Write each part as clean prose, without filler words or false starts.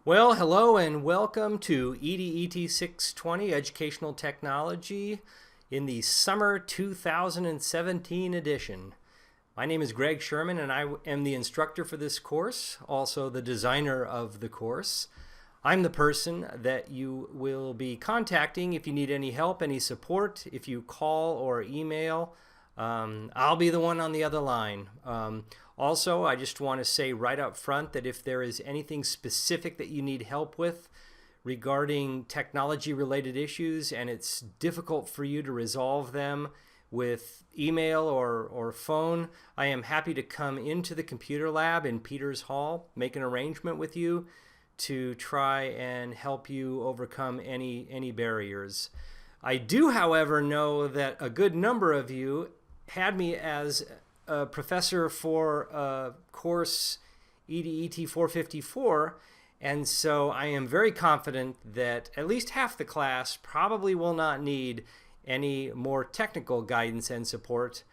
Well, hello and welcome to EDET 620 Educational Technology in the Summer 2017 edition. My name is Greg Sherman and I am the instructor for this course, also the designer of the course. I'm the person that you will be contacting if you need any help, any support, if you call or email. I'll be the one on the other line. Also, I just want to say right up front that if there is anything specific that you need help with regarding technology-related issues and it's difficult for you to resolve them with email or phone, I am happy to come into the computer lab in Peters Hall, make an arrangement with you to try and help you overcome any barriers. I do, however, know that a good number of you had me as a professor for course EDET 454, and so I am very confident that at least half the class probably will not need any more technical guidance and support,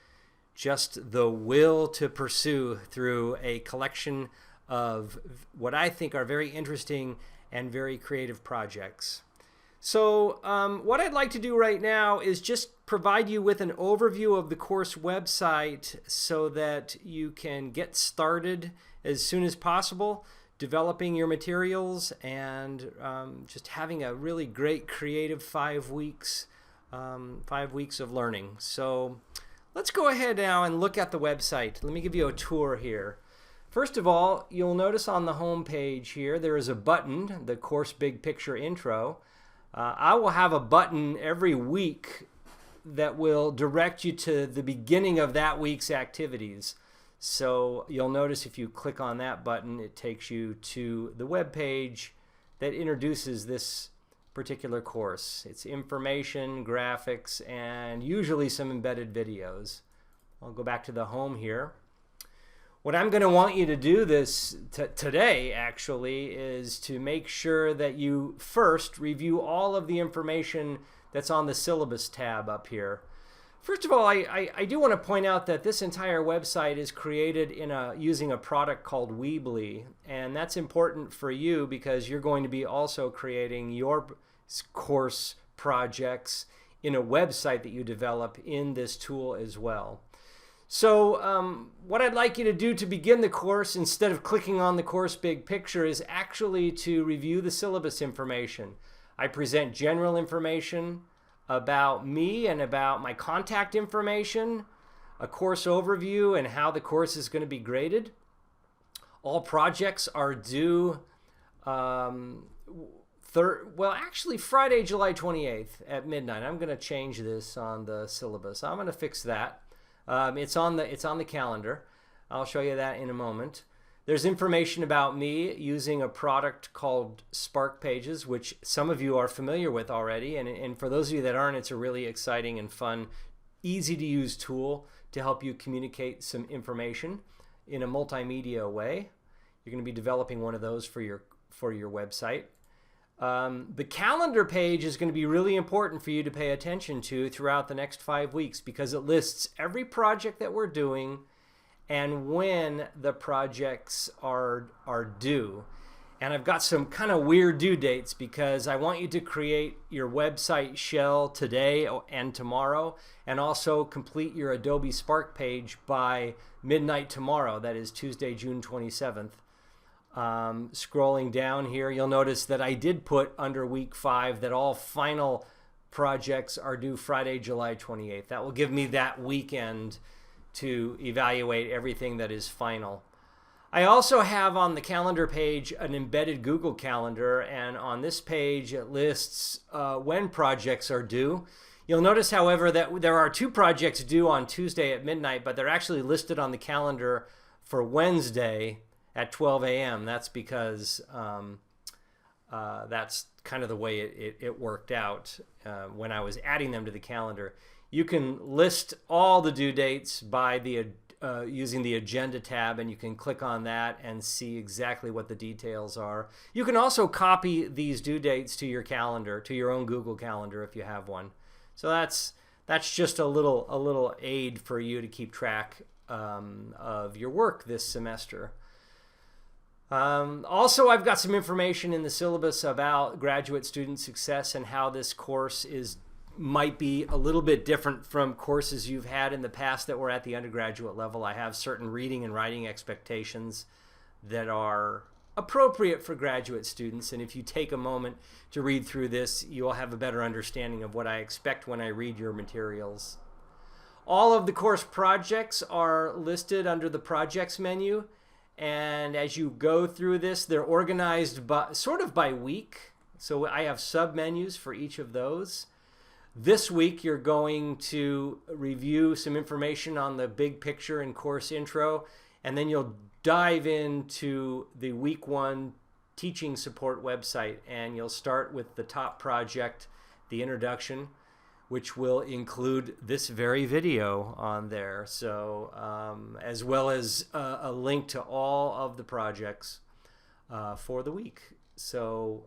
just the will to pursue through a collection of what I think are very interesting and very creative projects. So what I'd like to do right now is just provide you with an overview of the course website so that you can get started as soon as possible developing your materials and just having a really great creative 5 weeks of learning. So let's go ahead now and look at the website. Let me give you a tour here. First of all, you'll notice on the home page here there is a button, the Course Big Picture Intro. I will have a button every week that will direct you to the beginning of that week's activities. So you'll notice if you click on that button, it takes you to the web page that introduces this particular course. It's information, graphics, and usually some embedded videos. I'll go back to the home here. What I'm going to want you to do today actually is to make sure that you first review all of the information that's on the Syllabus tab up here. First of all, I do want to point out that this entire website is created using a product called Weebly, and that's important for you because you're going to be also creating your course projects in a website that you develop in this tool as well. So what I'd like you to do to begin the course, instead of clicking on the course big picture, is actually to review the syllabus information. I present general information about me and about my contact information, a course overview and how the course is going to be graded. All projects are due Friday, July 28th at midnight. I'm going to change this on the syllabus. I'm going to fix that. It's on the calendar. I'll show you that in a moment. There's information about me using a product called Spark Pages, which some of you are familiar with already. And for those of you that aren't, it's a really exciting and fun, easy to use tool to help you communicate some information in a multimedia way. You're going to be developing one of those for your website. The calendar page is going to be really important for you to pay attention to throughout the next 5 weeks because it lists every project that we're doing and when the projects are due. And I've got some kind of weird due dates because I want you to create your website shell today and tomorrow, and also complete your Adobe Spark page by midnight tomorrow. That is Tuesday, June 27th. Scrolling down here, you'll notice that I did put under week 5 that all final projects are due Friday, July 28th. That will give me that weekend to evaluate everything that is final. I also have on the calendar page an embedded Google Calendar, and on this page it lists when projects are due. You'll notice, however, that there are 2 projects due on Tuesday at midnight, but they're actually listed on the calendar for Wednesday at 12 a.m. That's because that's kind of the way it worked out when I was adding them to the calendar. You can list all the due dates by using the Agenda tab, and you can click on that and see exactly what the details are. You can also copy these due dates to your calendar, to your own Google Calendar if you have one. So that's just a little aid for you to keep track of your work this semester. Also, I've got some information in the syllabus about graduate student success and how this course might be a little bit different from courses you've had in the past that were at the undergraduate level. I have certain reading and writing expectations that are appropriate for graduate students, and if you take a moment to read through this, you'll have a better understanding of what I expect when I read your materials. All of the course projects are listed under the projects menu, and as you go through this, they're organized sort of by week. So I have sub-menus for each of those. This week, you're going to review some information on the big picture and course intro, and then you'll dive into the week 1 teaching support website, and you'll start with the top project, the introduction, which will include this very video on there. So as well as a link to all of the projects for the week. So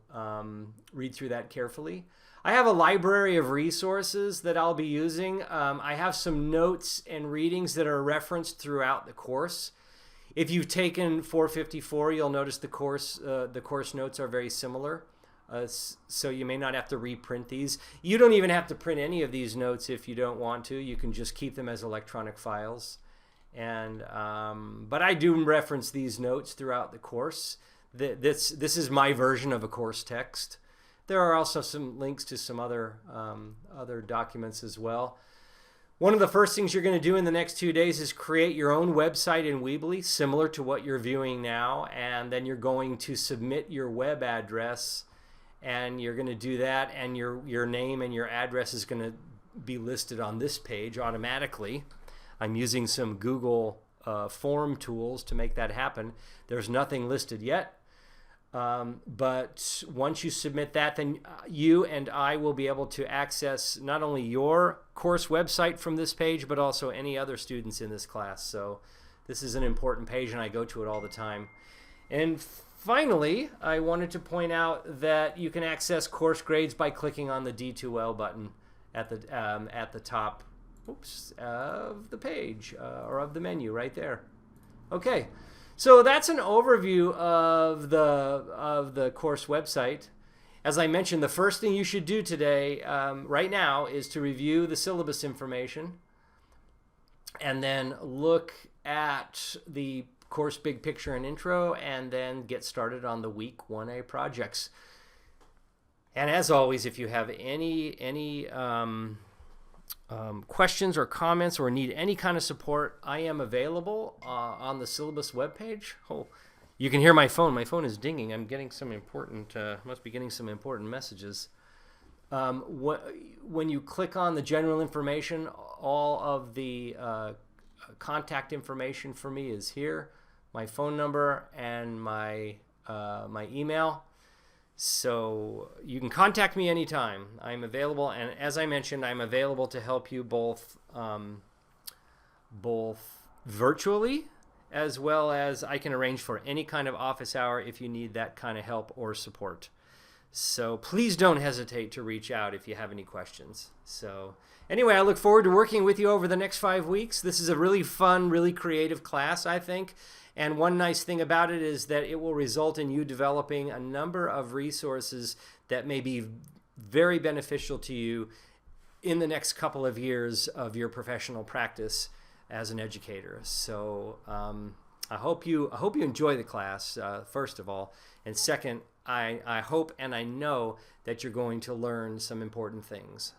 read through that carefully. I have a library of resources that I'll be using. I have some notes and readings that are referenced throughout the course. If you've taken 454, you'll notice the course notes are very similar. So you may not have to reprint these. You don't even have to print any of these notes if you don't want to. You can just keep them as electronic files. But I do reference these notes throughout the course. This is my version of a course text. There are also some links to some other documents as well. One of the first things you're going to do in the next 2 days is create your own website in Weebly, similar to what you're viewing now, and then you're going to submit your web address, and you're going to do that, and your name and your address is going to be listed on this page automatically. I'm using some Google form tools to make that happen. There's nothing listed yet. But once you submit that, then you and I will be able to access not only your course website from this page, but also any other students in this class. So this is an important page, and I go to it all the time. And finally, I wanted to point out that you can access course grades by clicking on the D2L button at the top of the page or of the menu right there. Okay. So that's an overview of the course website. As I mentioned, the first thing you should do today, right now, is to review the syllabus information and then look at the course big picture and intro, and then get started on the week 1A projects. And as always, if you have any questions or comments or need any kind of support, I am available on the syllabus webpage. Oh, you can hear my phone. My phone is dinging. I'm getting some important, must be getting some important messages. When you click on the general information, all of the contact information for me is here. My phone number and my email. So you can contact me anytime. I'm available, and as I mentioned, I'm available to help you both virtually, as well as I can arrange for any kind of office hour if you need that kind of help or support. So please don't hesitate to reach out if you have any questions. So anyway, I look forward to working with you over the next 5 weeks. This is a really fun, really creative class, I think. And one nice thing about it is that it will result in you developing a number of resources that may be very beneficial to you in the next couple of years of your professional practice as an educator. So I hope you enjoy the class, first of all. And second, I hope and I know that you're going to learn some important things.